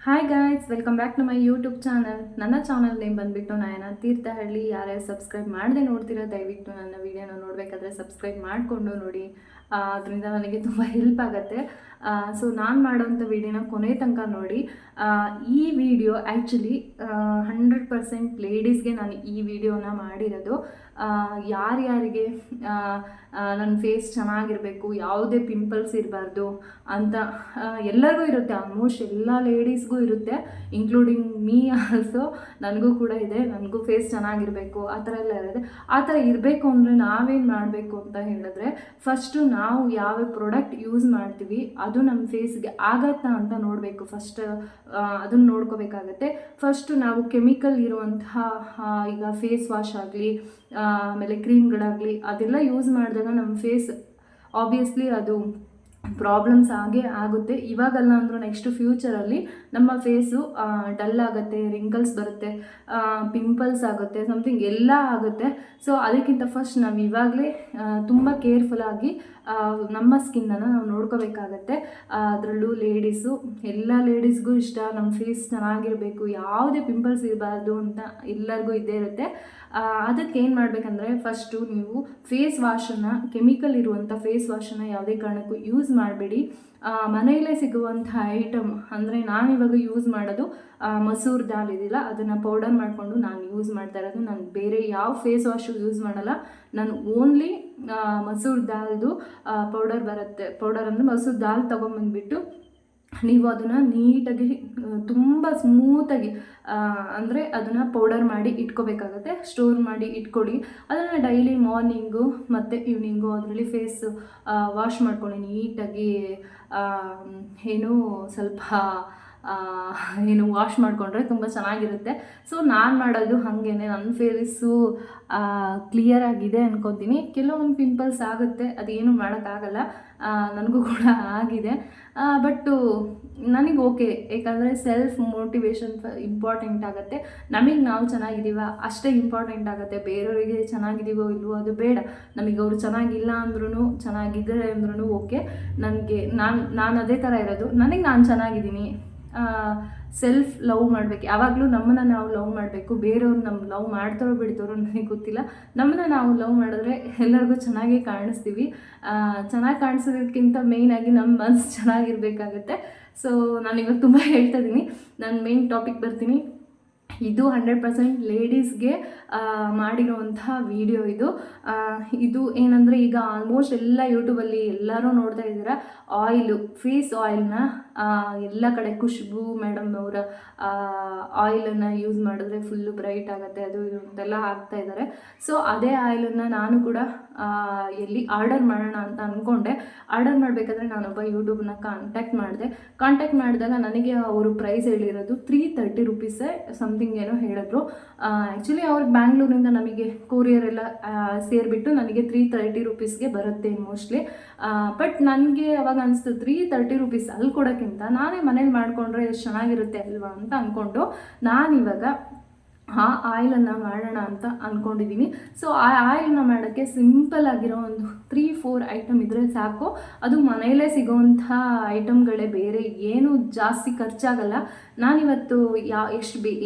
Hi guys, welcome back to my YouTube channel. ನನ್ನ channel name ಬಂದುಬಿಟ್ಟು ನಯನ ತೀರ್ಥಹಳ್ಳಿ. ಯಾರ್ಯಾರು subscribe ಮಾಡದೆ ನೋಡ್ತೀರಾ ದಯವಿಟ್ಟು ನನ್ನ ವೀಡಿಯೋನ ನೋಡಬೇಕಾದ್ರೆ ಸಬ್ಸ್ಕ್ರೈಬ್ ಮಾಡಿಕೊಂಡು ನೋಡಿ. ಅದರಿಂದ ನನಗೆ ತುಂಬ ಹೆಲ್ಪ್ ಆಗುತ್ತೆ. ಸೊ ನಾನು ಮಾಡೋವಂಥ ವೀಡಿಯೋನ ಕೊನೆ ತನಕ ನೋಡಿ. ಈ ವಿಡಿಯೋ ಆ್ಯಕ್ಚುಲಿ 100% ಲೇಡೀಸ್ಗೆ ನಾನು ಈ ವಿಡಿಯೋನ ಮಾಡಿರೋದು. ಯಾರ್ಯಾರಿಗೆ ನನ್ನ ಫೇಸ್ ಚೆನ್ನಾಗಿರಬೇಕು, ಯಾವುದೇ ಪಿಂಪಲ್ಸ್ ಇರಬಾರ್ದು ಅಂತ ಎಲ್ಲರಿಗೂ ಇರುತ್ತೆ. ಆಲ್ಮೋಸ್ಟ್ ಎಲ್ಲ ಲೇಡೀಸ್ಗೂ ಇರುತ್ತೆ, ಇನ್ಕ್ಲೂಡಿಂಗ್ ಮೀ ಆಲ್ಸೋ. ನನಗೂ ಕೂಡ ಇದೆ, ನನಗೂ ಫೇಸ್ ಚೆನ್ನಾಗಿರಬೇಕು ಆ ಥರ ಎಲ್ಲ ಇರುತ್ತೆ. ಆ ಥರ ಇರಬೇಕು ಅಂದರೆ ನಾವೇನು ಮಾಡಬೇಕು ಅಂತ ಹೇಳಿದ್ರೆ, ಫಸ್ಟು ನಾವು ಯಾವ ಪ್ರಾಡಕ್ಟ್ ಯೂಸ್ ಮಾಡ್ತೀವಿ ಅದು ನಮ್ಮ ಫೇಸ್ಗೆ ಆಗತ್ತಾ ಅಂತ ನೋಡಬೇಕು. ಫಸ್ಟ್ ಅದನ್ನು ನೋಡ್ಕೋಬೇಕಾಗತ್ತೆ. ಫಸ್ಟು ನಾವು ಕೆಮಿಕಲ್ ಇರುವಂತಹ ಈಗ ಫೇಸ್ ವಾಶ್ ಆಗಲಿ, ಆಮೇಲೆ ಕ್ರೀಮ್ಗಳಾಗಲಿ ಅದೆಲ್ಲ ಯೂಸ್ ಮಾಡಿದಾಗ ನಮ್ಮ ಫೇಸ್ ಆಬ್ವಿಯಸ್ಲಿ ಅದು ಪ್ರಾಬ್ಲಮ್ಸ್ ಆಗುತ್ತೆ. ಇವಾಗಲ್ಲ ಅಂದರೂ ನೆಕ್ಸ್ಟ್ ಫ್ಯೂಚರಲ್ಲಿ ನಮ್ಮ ಫೇಸು ಡಲ್ ಆಗುತ್ತೆ, ರಿಂಕಲ್ಸ್ ಬರುತ್ತೆ, ಪಿಂಪಲ್ಸ್ ಆಗುತ್ತೆ, ಸಮಥಿಂಗ್ ಎಲ್ಲ ಆಗುತ್ತೆ. ಸೊ ಅದಕ್ಕಿಂತ ಫಸ್ಟ್ ನಾವು ಇವಾಗಲೇ ತುಂಬ ಕೇರ್ಫುಲ್ಲಾಗಿ ನಮ್ಮ ಸ್ಕಿನ್ನನ್ನು ನಾವು ನೋಡ್ಕೋಬೇಕಾಗತ್ತೆ. ಅದರಲ್ಲೂ ಲೇಡೀಸು, ಎಲ್ಲ ಲೇಡೀಸ್ಗೂ ಇಷ್ಟ ನಮ್ಮ ಫೇಸ್ ಚೆನ್ನಾಗಿರಬೇಕು, ಯಾವುದೇ ಪಿಂಪಲ್ಸ್ ಇರಬಾರ್ದು ಅಂತ ಎಲ್ಲರಿಗೂ ಇದ್ದೇ ಇರುತ್ತೆ. ಅದಕ್ಕೆ ಏನು ಮಾಡಬೇಕಂದ್ರೆ, ಫಸ್ಟು ನೀವು ಫೇಸ್ ವಾಶನ್ನು, ಕೆಮಿಕಲ್ ಇರುವಂಥ ಫೇಸ್ ವಾಶನ್ನು ಯಾವುದೇ ಕಾರಣಕ್ಕೂ ಯೂಸ್ ಮಾಡಬೇಡಿ. ಮನೆಯಲ್ಲೇ ಸಿಗುವಂಥ ಐಟಮ್ ಅಂದರೆ ನಾನಿವಾಗ ಯೂಸ್ ಮಾಡೋದು ಮಸೂರ್ ದಾಲ್ ಇದೆಯಲ್ಲ, ಅದನ್ನು ಪೌಡರ್ ಮಾಡಿಕೊಂಡು ನಾನು ಯೂಸ್ ಮಾಡ್ತಾ ಇರೋದು. ನಾನು ಬೇರೆ ಯಾವ ಫೇಸ್ ವಾಶು ಯೂಸ್ ಮಾಡಲ್ಲ. ನಾನು ಓನ್ಲಿ ಮಸೂರ್ ದಾಲ್ದು ಪೌಡರ್ ಬರುತ್ತೆ. ಪೌಡರ್ ಅಂದರೆ ಮಸೂರ್ ದಾಲ್ ತೊಗೊಂಬಂದ್ಬಿಟ್ಟು ನೀವು ಅದನ್ನು ನೀಟಾಗಿ ತುಂಬ ಸ್ಮೂತಾಗಿ ಅಂದರೆ ಅದನ್ನು ಪೌಡರ್ ಮಾಡಿ ಇಟ್ಕೋಬೇಕಾಗತ್ತೆ. ಸ್ಟೋರ್ ಮಾಡಿ ಇಟ್ಕೊಳ್ಳಿ. ಅದನ್ನು ಡೈಲಿ ಮಾರ್ನಿಂಗು ಮತ್ತು ಈವ್ನಿಂಗು ಅದರಲ್ಲಿ ಫೇಸ್ ವಾಶ್ ಮಾಡ್ಕೊಳ್ಳಿ ನೀಟಾಗಿ. ಏನು ಸ್ವಲ್ಪ ವಾಶ್ ಮಾಡಿಕೊಂಡ್ರೆ ತುಂಬ ಚೆನ್ನಾಗಿರುತ್ತೆ. ಸೊ ನಾನು ಮಾಡೋದು ಹಾಗೇ. ನನ್ನ ಫೇಸು ಕ್ಲಿಯರ್ ಆಗಿದೆ ಅನ್ಕೊತೀನಿ. ಕೆಲವೊಂದು ಪಿಂಪಲ್ಸ್ ಆಗುತ್ತೆ, ಅದೇನು ಮಾಡೋಕ್ಕಾಗಲ್ಲ. ನನಗೂ ಕೂಡ ಆಗಿದೆ. ಬಟ್ಟು ನನಗೆ ಓಕೆ, ಏಕೆಂದರೆ ಸೆಲ್ಫ್ ಮೋಟಿವೇಶನ್ ಇಂಪಾರ್ಟೆಂಟ್ ಆಗುತ್ತೆ. ನಮಗೆ ನಾವು ಚೆನ್ನಾಗಿದ್ದೀವ ಅಷ್ಟೇ ಇಂಪಾರ್ಟೆಂಟ್ ಆಗುತ್ತೆ. ಬೇರೆಯವರಿಗೆ ಚೆನ್ನಾಗಿದ್ದೀವೋ ಇಲ್ವೋ ಅದು ಬೇಡ. ನಮಗೆ ಅವರು ಚೆನ್ನಾಗಿಲ್ಲ ಅಂದ್ರೂ, ಚೆನ್ನಾಗಿದ್ದಾರೆ ಅಂದ್ರೂ ಓಕೆ. ನನಗೆ ನಾನು ಅದೇ ಥರ ಇರೋದು. ನನಗೆ ನಾನು ಚೆನ್ನಾಗಿದ್ದೀನಿ. ಸೆಲ್ಫ್ ಲವ್ ಮಾಡಬೇಕು. ಯಾವಾಗಲೂ ನಮ್ಮನ್ನು ನಾವು ಲವ್ ಮಾಡಬೇಕು. ಬೇರೆಯವ್ರು ನಮ್ಮ ಲವ್ ಮಾಡ್ತಾರೋ ಬಿಡ್ತಾರೋ ನನಗೆ ಗೊತ್ತಿಲ್ಲ. ನಮ್ಮನ್ನು ನಾವು ಲವ್ ಮಾಡಿದ್ರೆ ಎಲ್ಲರಿಗೂ ಚೆನ್ನಾಗೇ ಕಾಣಿಸ್ತೀವಿ. ಚೆನ್ನಾಗಿ ಕಾಣಿಸೋದಕ್ಕಿಂತ ಮೇಯ್ನಾಗಿ ನಮ್ಮ ಮನಸ್ಸು ಚೆನ್ನಾಗಿರಬೇಕಾಗತ್ತೆ. ಸೊ ನಾನಿವಾಗ ತುಂಬ ಹೇಳ್ತಾ ಇದ್ದೀನಿ. ನಾನು ಮೇನ್ ಟಾಪಿಕ್ ಬರ್ತೀನಿ. ಇದು 100% ಲೇಡೀಸ್ಗೆ ಮಾಡಿರೋವಂತಹ ವಿಡಿಯೋ ಇದು ಏನಂದರೆ, ಈಗ ಆಲ್ಮೋಸ್ಟ್ ಎಲ್ಲ ಯೂಟ್ಯೂಬಲ್ಲಿ ಎಲ್ಲರೂ ನೋಡ್ತಾ ಇದ್ದೀರಾ. ಫೇಸ್ ಆಯಿಲ್ನ ಎಲ್ಲ ಕಡೆ ಖುಷ್ಬು ಮೇಡಮ್ ಅವರ ಆಯಿಲನ್ನು ಯೂಸ್ ಮಾಡಿದ್ರೆ ಫುಲ್ಲು ಬ್ರೈಟ್ ಆಗುತ್ತೆ, ಅದು ಇದು ಅಂತೆಲ್ಲ ಹಾಕ್ತಾ ಇದ್ದಾರೆ. ಸೊ ಅದೇ ಆಯಿಲನ್ನು ನಾನು ಕೂಡ ಎಲ್ಲಿ ಆರ್ಡರ್ ಮಾಡೋಣ ಅಂತ ಅಂದ್ಕೊಂಡೆ. ಆರ್ಡರ್ ಮಾಡಬೇಕಾದ್ರೆ ನಾನೊಬ್ಬ ಯೂಟ್ಯೂಬ್ನ ಕಾಂಟ್ಯಾಕ್ಟ್ ಮಾಡಿದಾಗ ನನಗೆ ಅವರು ಪ್ರೈಸ್ ಹೇಳಿರೋದು 330 ರುಪೀಸೇ ಸಮಥಿಂಗ್ ಏನೋ ಹೇಳಿದ್ರು. ಆ್ಯಕ್ಚುಲಿ ಅವ್ರಿಗೆ ಬ್ಯಾಂಗ್ಳೂರಿಂದ ನಮಗೆ ಕೊರಿಯರ್ ಎಲ್ಲ ಸೇರಿಬಿಟ್ಟು ನನಗೆ 330 ರುಪೀಸ್ಗೆ ಬರುತ್ತೆ ಮೋಸ್ಟ್ಲಿ. ಬಟ್ ನನಗೆ ಅವಾಗ ಅನಿಸ್ತು 330 ರುಪೀಸ್ ಅಲ್ಲಿ ಕೊಡೋಕ್ಕಿಂತ ನಾನೇ ಮನೇಲಿ ಮಾಡಿಕೊಂಡ್ರೆ ಎಷ್ಟು ಚೆನ್ನಾಗಿರುತ್ತೆ ಅಲ್ವಾ ಅಂತ ಅಂದ್ಕೊಂಡು ನಾನಿವಾಗ ಆ ಆಯಿಲನ್ನು ಮಾಡೋಣ ಅಂತ ಅಂದ್ಕೊಂಡಿದ್ದೀನಿ. ಸೊ ಆ ಆಯಿಲನ್ನ ಮಾಡೋಕ್ಕೆ ಸಿಂಪಲ್ ಆಗಿರೋ ಒಂದು 3-4 ಐಟಮ್ ಇದ್ದರೆ ಸಾಕು. ಅದು ಮನೆಯಲ್ಲೇ ಸಿಗೋವಂಥ ಐಟಮ್ಗಳೇ, ಬೇರೆ ಏನು ಜಾಸ್ತಿ ಖರ್ಚಾಗಲ್ಲ. ನಾನಿವತ್ತು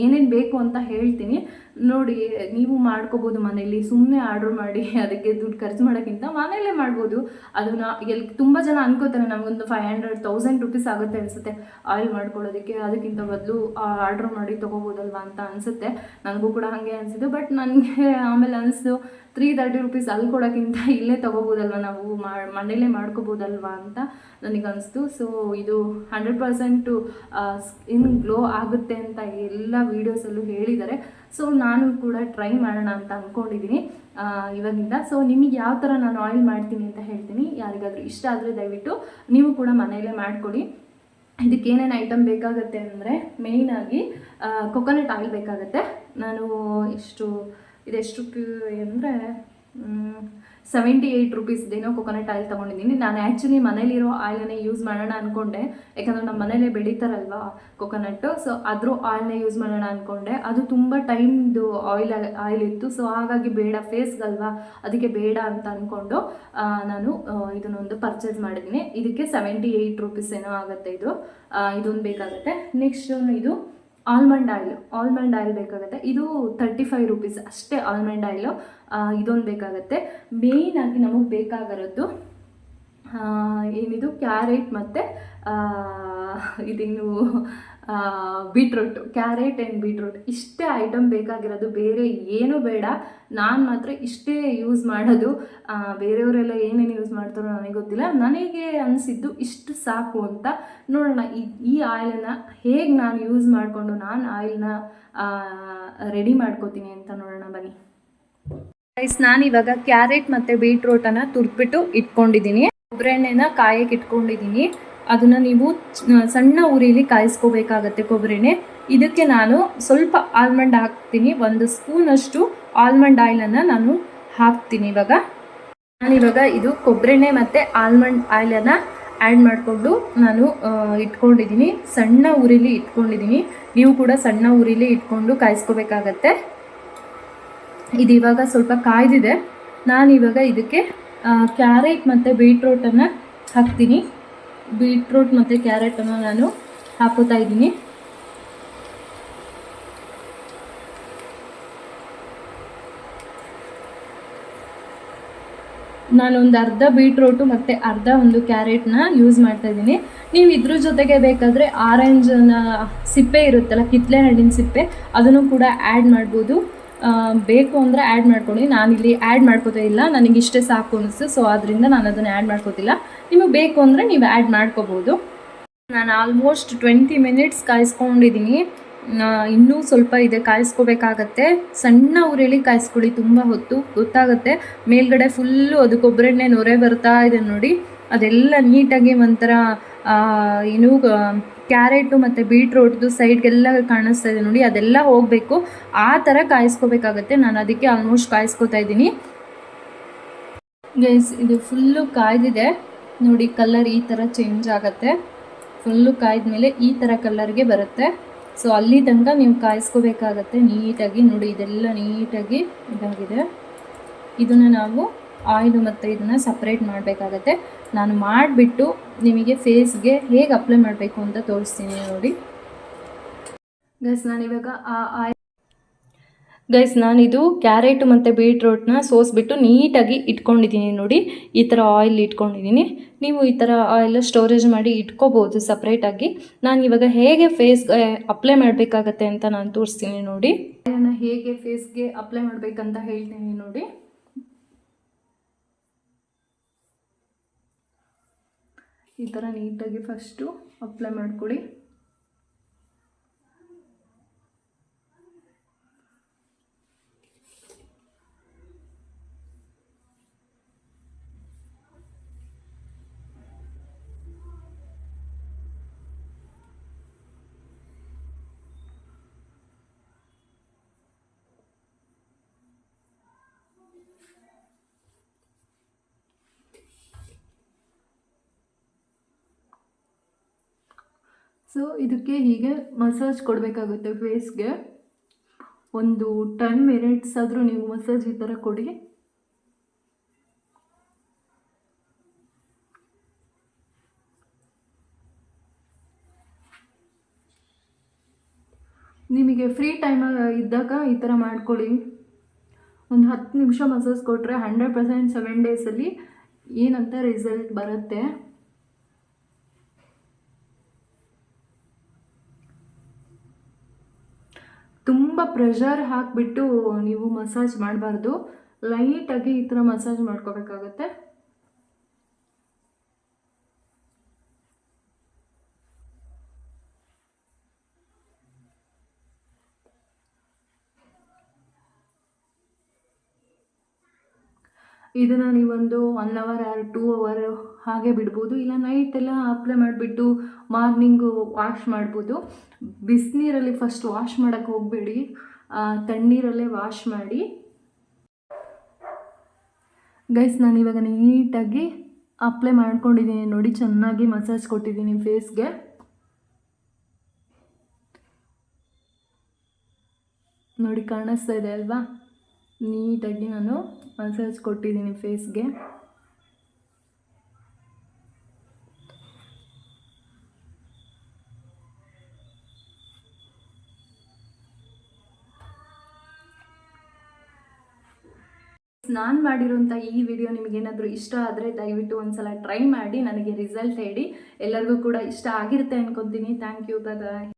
ಏನೇನು ಬೇಕು ಅಂತ ಹೇಳ್ತೀನಿ ನೋಡಿ. ನೀವು ಮಾಡ್ಕೋಬೋದು ಮನೇಲಿ. ಸುಮ್ಮನೆ ಆರ್ಡ್ರ್ ಮಾಡಿ ಅದಕ್ಕೆ ದುಡ್ಡು ಖರ್ಚು ಮಾಡೋಕ್ಕಿಂತ ಮನೆಯಲ್ಲೇ ಮಾಡ್ಬೋದು. ಅದನ್ನು ತುಂಬ ಜನ ಅನ್ಕೋತಾರೆ ನಮಗೊಂದು 500-1000 ರುಪೀಸ್ ಆಗುತ್ತೆ ಅನಿಸುತ್ತೆ ಆಯಿಲ್ ಮಾಡ್ಕೊಳ್ಳೋದಕ್ಕೆ, ಅದಕ್ಕಿಂತ ಬದಲು ಆರ್ಡ್ರ್ ಮಾಡಿ ತೊಗೋಬೋದಲ್ವ ಅಂತ ಅನಿಸುತ್ತೆ. ನನಗೂ ಕೂಡ ಹಾಗೆ ಅನಿಸಿದ್ದು. ಬಟ್ ನನಗೆ ಆಮೇಲೆ ಅನಿಸ್ತು 330 ರುಪೀಸ್ ಅಲ್ಲಿ ಕೊಡೋಕ್ಕಿಂತ ಇಲ್ಲೇ ತೊಗೋಬೋದಲ್ವ, ನಾವು ಮನೇಲೇ ಮಾಡ್ಕೋಬೋದಲ್ವ ಅಂತ ನನಗನ್ನಿಸ್ತು. ಸೊ ಇದು 100% ಸ್ಕಿನ್ ಗ್ಲೋ ಆಗುತ್ತೆ ಅಂತ ಎಲ್ಲ ವೀಡಿಯೋಸಲ್ಲೂ ಹೇಳಿದ್ದಾರೆ. ಸೊ ನಾನು ಕೂಡ ಟ್ರೈ ಮಾಡೋಣ ಅಂತ ಅಂದ್ಕೊಂಡಿದ್ದೀನಿ ಇವಾಗಿಂದ. ಸೊ ನಿಮಗೆ ಯಾವ ಥರ ನಾನು ಆಯಿಲ್ ಮಾಡ್ತೀನಿ ಅಂತ ಹೇಳ್ತೀನಿ. ಯಾರಿಗಾದರೂ ಇಷ್ಟ ಆದರೆ ದಯವಿಟ್ಟು ನೀವು ಕೂಡ ಮನೆಯಲ್ಲೇ ಮಾಡಿಕೊಡಿ. ಇದಕ್ಕೆ ಏನೇನು ಐಟಮ್ ಬೇಕಾಗುತ್ತೆ ಅಂದರೆ, ಮೇಯ್ನಾಗಿ ಕೊಕೊನಟ್ ಆಯಿಲ್ ಬೇಕಾಗುತ್ತೆ. ನಾನು ಇದೆಷ್ಟು ಅಂದರೆ 78 ರುಪೀಸ್ದೇನೋ ಕೊಕೊನಟ್ ಆಯಿಲ್ ತೊಗೊಂಡಿದ್ದೀನಿ. ನಾನು ಆ್ಯಕ್ಚುಲಿ ಮನೇಲಿರೋ ಆಯಿಲನ್ನೇ ಯೂಸ್ ಮಾಡೋಣ ಅಂದ್ಕೊಂಡೆ, ಯಾಕಂದರೆ ನಮ್ಮ ಮನೇಲೇ ಬೆಳೀತಾರಲ್ವ ಕೊಕೊನಟ್ಟು, ಸೊ ಅದ್ರ ಆಯಿಲ್ನೇ ಯೂಸ್ ಮಾಡೋಣ ಅಂದ್ಕೊಂಡೆ. ಅದು ತುಂಬ ಟೈಮ್ದು ಆಯಿಲ್ ಇತ್ತು, ಸೊ ಹಾಗಾಗಿ ಬೇಡ, ಫೇಸ್ಗಲ್ವಾ, ಅದಕ್ಕೆ ಬೇಡ ಅಂತ ಅಂದ್ಕೊಂಡು ನಾನು ಇದನ್ನೊಂದು ಪರ್ಚೇಸ್ ಮಾಡಿದ್ದೀನಿ. ಇದಕ್ಕೆ 78 ರುಪೀಸ್ ಏನೋ ಆಗುತ್ತೆ. ಇದೊಂದು ಬೇಕಾಗುತ್ತೆ. ನೆಕ್ಸ್ಟ್ ಇದು ಆಲ್ಮಂಡ್ ಆಯಿಲ್ ಬೇಕಾಗುತ್ತೆ. ಇದು 35 ರುಪೀಸ್ ಅಷ್ಟೇ ಆಲ್ಮಂಡ್ ಆಯಿಲು. ಇದೊಂದು ಬೇಕಾಗುತ್ತೆ. ಮೇಯ್ನಾಗಿ ನಮಗೆ ಬೇಕಾಗಿರೋದು ಏನಿದು ಕ್ಯಾರೆಟ್ ಮತ್ತು ಇದೇನು ಬೀಟ್ರೂಟು, ಕ್ಯಾರೆಟ್ ಆ್ಯಂಡ್ ಬೀಟ್ರೂಟ್, ಇಷ್ಟೇ ಐಟಮ್ ಬೇಕಾಗಿರೋದು, ಬೇರೆ ಏನೂ ಬೇಡ. ನಾನು ಮಾತ್ರ ಇಷ್ಟೇ ಯೂಸ್ ಮಾಡೋದು. ಬೇರೆಯವರೆಲ್ಲ ಏನೇನು ಯೂಸ್ ಮಾಡ್ತಾರೋ ನನಗೆ ಗೊತ್ತಿಲ್ಲ. ನನಗೆ ಅನಿಸಿದ್ದು ಇಷ್ಟು ಸಾಕು ಅಂತ. ನೋಡೋಣ ಈ ಆಯಿಲನ್ನು ಹೇಗೆ ನಾನು ಯೂಸ್ ಮಾಡಿಕೊಂಡು ನಾನು ಆಯಿಲ್ನ ರೆಡಿ ಮಾಡ್ಕೋತೀನಿ ಅಂತ ನೋಡೋಣ ಬನ್ನಿ. ಗೈಸ್, ನಾನಿವಾಗ ಕ್ಯಾರೆಟ್ ಮತ್ತು ಬೀಟ್ರೂಟನ್ನು ತುರ್ದ್ಬಿಟ್ಟು ಇಟ್ಕೊಂಡಿದ್ದೀನಿ. ಕೊಬ್ಬರೆಣ್ಣೆನ ಕಾಯಕ್ಕೆ ಇಟ್ಕೊಂಡಿದ್ದೀನಿ. ಅದನ್ನು ನೀವು ಸಣ್ಣ ಉರಿಲಿ ಕಾಯಿಸ್ಕೋಬೇಕಾಗತ್ತೆ ಕೊಬ್ಬರೆಣ್ಣೆ. ಇದಕ್ಕೆ ನಾನು ಸ್ವಲ್ಪ ಆಲ್ಮಂಡ್ ಹಾಕ್ತೀನಿ. 1 ಸ್ಪೂನಷ್ಟು ಆಲ್ಮಂಡ್ ಆಯಿಲನ್ನು ನಾನು ಹಾಕ್ತೀನಿ. ನಾನಿವಾಗ ಇದು ಕೊಬ್ಬರೆಣ್ಣೆ ಮತ್ತು ಆಲ್ಮಂಡ್ ಆಯಿಲನ್ನು ಆ್ಯಡ್ ಮಾಡಿಕೊಂಡು ನಾನು ಇಟ್ಕೊಂಡಿದ್ದೀನಿ. ಸಣ್ಣ ಉರಿಲಿ ಇಟ್ಕೊಂಡಿದ್ದೀನಿ. ನೀವು ಕೂಡ ಸಣ್ಣ ಉರಿಲಿ ಇಟ್ಕೊಂಡು ಕಾಯಿಸ್ಕೋಬೇಕಾಗತ್ತೆ. ಇದು ಇವಾಗ ಸ್ವಲ್ಪ ಕಾಯ್ದಿದೆ. ನಾನಿವಾಗ ಇದಕ್ಕೆ ಕ್ಯಾರೆಟ್ ಮತ್ತು ಬೀಟ್ರೂಟನ್ನು ಹಾಕ್ತೀನಿ. ಬೀಟ್ರೂಟ್ ಮತ್ತು ಕ್ಯಾರೆಟನ್ನು ನಾನು ಹಾಕೋತಾ ಇದ್ದೀನಿ. ನಾನೊಂದು ಅರ್ಧ ಬೀಟ್ರೂಟು ಮತ್ತು ಅರ್ಧ ಒಂದು ಕ್ಯಾರೆಟ್ನ ಯೂಸ್ ಮಾಡ್ತಾಯಿದ್ದೀನಿ. ನೀವು ಇದ್ರ ಜೊತೆಗೆ ಬೇಕಾದರೆ ಆರೆಂಜನ ಸಿಪ್ಪೆ ಇರುತ್ತಲ್ಲ, ಕಿತ್ತಳೆ ಹಣ್ಣಿನ ಸಿಪ್ಪೆ, ಅದನ್ನು ಕೂಡ ಆ್ಯಡ್ ಮಾಡ್ಬೋದು. ಬೇಕು ಅಂದರೆ ಆ್ಯಡ್ ಮಾಡ್ಕೊಳ್ಳಿ. ನಾನಿಲ್ಲಿ ಆ್ಯಡ್ ಮಾಡ್ಕೋತಾ ಇಲ್ಲ, ನನಗೆ ಇಷ್ಟೇ ಸಾಕು ಅನಿಸ್ತು, ಸೊ ಅದರಿಂದ ನಾನು ಅದನ್ನು ಆ್ಯಡ್ ಮಾಡ್ಕೋತಿಲ್ಲ. ನಿಮಗೆ ಬೇಕು ಅಂದರೆ ನೀವು ಆ್ಯಡ್ ಮಾಡ್ಕೋಬೋದು. ನಾನು ಆಲ್ಮೋಸ್ಟ್ 20 ಮಿನಿಟ್ಸ್ ಕಾಯಿಸ್ಕೊಂಡಿದ್ದೀನಿ. ಇನ್ನೂ ಸ್ವಲ್ಪ ಇದೆ, ಕಾಯಿಸ್ಕೋಬೇಕಾಗತ್ತೆ. ಸಣ್ಣ ಉರಿಯಲ್ಲಿ ಕಾಯಿಸ್ಕೊಳ್ಳಿ, ತುಂಬ ಹೊತ್ತು ಗೊತ್ತಾಗುತ್ತೆ. ಮೇಲ್ಗಡೆ ಫುಲ್ಲು ಅದು ಕೊಬ್ಬರೆಣ್ಣೆ ನೊರೆ ಬರ್ತಾ ಇದೆ ನೋಡಿ, ಅದೆಲ್ಲ ನೀಟಾಗಿ ಒಂಥರ ಏನು ಕ್ಯಾರೆಟು ಮತ್ತು ಬೀಟ್ರೂಟ್ದು ಸೈಡ್ಗೆಲ್ಲ ಕಾಣಿಸ್ತಾ ಇದೆ ನೋಡಿ, ಅದೆಲ್ಲ ಹೋಗಬೇಕು. ಆ ಥರ ಕಾಯಿಸ್ಕೋಬೇಕಾಗತ್ತೆ. ನಾನು ಅದಕ್ಕೆ ಆಲ್ಮೋಸ್ಟ್ ಕಾಯಿಸ್ಕೋತಾ ಇದ್ದೀನಿ. ಗೈಸ್, ಇದು ಫುಲ್ಲು ಕಾಯ್ದಿದೆ ನೋಡಿ, ಕಲರ್ ಈ ಥರ ಚೇಂಜ್ ಆಗುತ್ತೆ. ಫುಲ್ಲು ಕಾಯ್ದ ಈ ಥರ ಕಲರ್ಗೆ ಬರುತ್ತೆ. ಸೊ ಅಲ್ಲಿ ತನಕ ನೀವು ಕಾಯಿಸ್ಕೋಬೇಕಾಗತ್ತೆ ನೀಟಾಗಿ. ನೋಡಿ, ಇದೆಲ್ಲ ನೀಟಾಗಿ ಇದಾಗಿದೆ. ಇದನ್ನು ನಾವು ಆಯಿಲು ಮತ್ತು ಇದನ್ನು ಸಪ್ರೇಟ್ ಮಾಡಬೇಕಾಗತ್ತೆ. ನಾನು ಮಾಡಿಬಿಟ್ಟು ನಿಮಗೆ ಫೇಸ್ಗೆ ಹೇಗೆ ಅಪ್ಲೈ ಮಾಡಬೇಕು ಅಂತ ತೋರಿಸ್ತೀನಿ ನೋಡಿ. ನಾನಿದು ಕ್ಯಾರೆಟು ಮತ್ತು ಬೀಟ್ರೂಟ್ನ ಸೋಸ್ಬಿಟ್ಟು ನೀಟಾಗಿ ಇಟ್ಕೊಂಡಿದ್ದೀನಿ ನೋಡಿ. ಈ ಥರ ಆಯಿಲ್ ಇಟ್ಕೊಂಡಿದ್ದೀನಿ. ನೀವು ಈ ಥರ ಆಯಿಲ್ ಸ್ಟೋರೇಜ್ ಮಾಡಿ ಇಟ್ಕೋಬೋದು ಸಪ್ರೇಟಾಗಿ. ನಾನು ಇವಾಗ ಹೇಗೆ ಫೇಸ್ಗೆ ಅಪ್ಲೈ ಮಾಡಬೇಕಾಗತ್ತೆ ಅಂತ ನಾನು ತೋರಿಸ್ತೀನಿ ನೋಡಿ. ಆಯಿಲನ್ನು ಹೇಗೆ ಫೇಸ್ಗೆ ಅಪ್ಲೈ ಮಾಡಬೇಕಂತ ಹೇಳ್ತೀನಿ ನೋಡಿ. ಈ ಥರ ನೀಟಾಗಿ ಫಸ್ಟು ಅಪ್ಲೈ ಮಾಡ್ಕೊಳ್ಳಿ. ಸೊ ಇದಕ್ಕೆ ಹೀಗೆ ಮಸಾಜ್ ಕೊಡಬೇಕಾಗುತ್ತೆ ಫೇಸ್ಗೆ. ಒಂದು 10 ಮಿನಿಟ್ಸ್ ಆದರೂ ನೀವು ಮಸಾಜ್ ಈ ಥರ ಕೊಡಿ. ನಿಮಗೆ ಫ್ರೀ ಟೈಮ್ ಇದ್ದಾಗ ಈ ಥರ ಮಾಡ್ಕೊಳ್ಳಿ. ಒಂದು 10 ನಿಮಿಷ ಮಸಾಜ್ ಕೊಟ್ಟರೆ 100% 7 ಡೇಸಲ್ಲಿ ಏನಂತ ರಿಸಲ್ಟ್ ಬರುತ್ತೆ. ತುಂಬ ಪ್ರೆಷರ್ ಹಾಕಿಬಿಟ್ಟು ನೀವು ಮಸಾಜ್ ಮಾಡಬಾರ್ದು. ಲೈಟಾಗಿ ಈ ಥರ ಮಸಾಜ್ ಮಾಡ್ಕೋಬೇಕಾಗತ್ತೆ. ಇದನ್ನು ನೀವೊಂದು 1 ಅವರ್ ಆರ್ 2 ಅವರ್ ಹಾಗೆ ಬಿಡ್ಬೋದು. ಇಲ್ಲ ನೈಟೆಲ್ಲ ಅಪ್ಲೈ ಮಾಡಿಬಿಟ್ಟು ಮಾರ್ನಿಂಗು ವಾಶ್ ಮಾಡ್ಬೋದು. ಬಿಸಿನೀರಲ್ಲಿ ಫಸ್ಟ್ ವಾಶ್ ಮಾಡೋಕ್ಕೆ ಹೋಗಬೇಡಿ, ತಣ್ಣೀರಲ್ಲೇ ವಾಶ್ ಮಾಡಿ. ಗೈಸ್ ನಾನು ಇವಾಗ ನೀಟಾಗಿ ಅಪ್ಲೈ ಮಾಡ್ಕೊಂಡಿದ್ದೀನಿ ನೋಡಿ, ಚೆನ್ನಾಗಿ ಮಸಾಜ್ ಕೊಟ್ಟಿದ್ದೀನಿ ಫೇಸ್ಗೆ. ನೋಡಿ ಕಾಣಿಸ್ತಾ ಇದೆ ಅಲ್ವಾ, ನೀಟಾಗಿ ನಾನು ಮಸಾಜ್ ಕೊಟ್ಟಿದ್ದೀನಿ ಫೇಸ್ಗೆ. ನಾನು ಮಾಡಿರೋಂಥ ಈ ವಿಡಿಯೋ ನಿಮಗೇನಾದರೂ ಇಷ್ಟ ಆದರೆ ದಯವಿಟ್ಟು ಒಂದ್ಸಲ ಟ್ರೈ ಮಾಡಿ ನನಗೆ ರಿಸಲ್ಟ್ ಹೇಳಿ. ಎಲ್ಲರಿಗೂ ಕೂಡ ಇಷ್ಟ ಆಗಿರುತ್ತೆ ಅನ್ಕೊತೀನಿ. Thank you, bye.